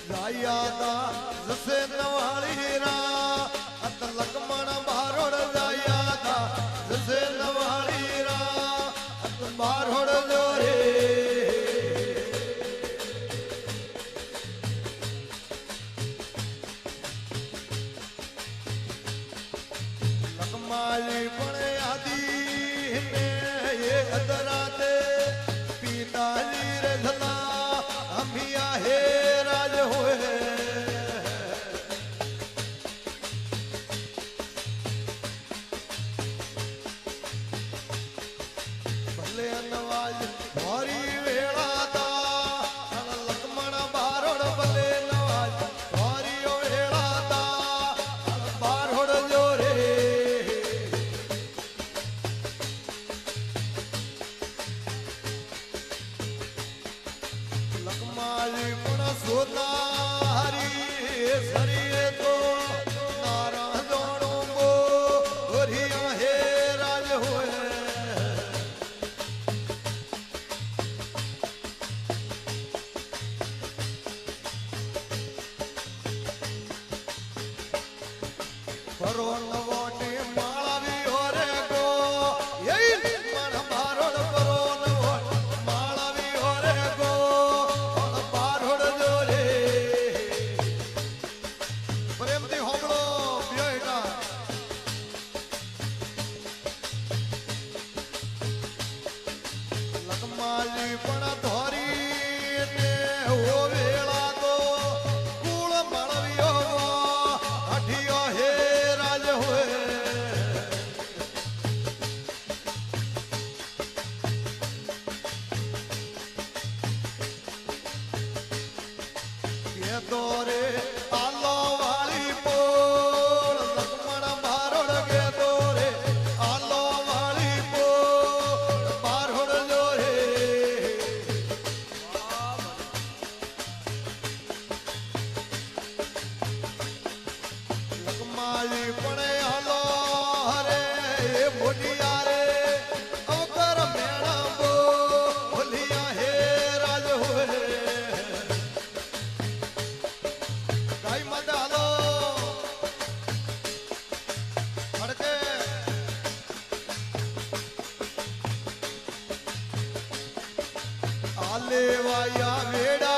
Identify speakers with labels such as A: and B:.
A: जाया दा जसे नवाली रा अत लक्ष्मण बारोड़ जाया दा जसे नवाली रा अत बारोड़ जो रे लकमाली बने आदि ने ये अदराते पिताजी रे धला हमिया हे राज होए भले नवाज भारी वेड़ा दा लक्ष्मण बारोड़ भले नवाज भारी वेड़ा दा बारोड़ जो रे लकमाली पण सोता हरी सरिये तो नारा जोड़ो गो गोरिया हे राज होए परो नवोटे माला भी हो रे गो यही मन बारोड़ परो नवोटे माला भी हो रे गो और बारोड़ जो रे प्रेमती होमलो बेटा लकमाली पण धोरी ने हो वेला तो कूल मळवियो अठियो हे राज होए ये दोरे आलो वाली पोल लक्ष्मण बारोड़ के दोरे आलो वाली पोल बारोड़ जो रे लकमाली पड़े आलो हरे बुढ़िया रे अवकर मेणा बो भोलिया हे राज होए गाई मत आलो फड़के आले वाया वेड़ा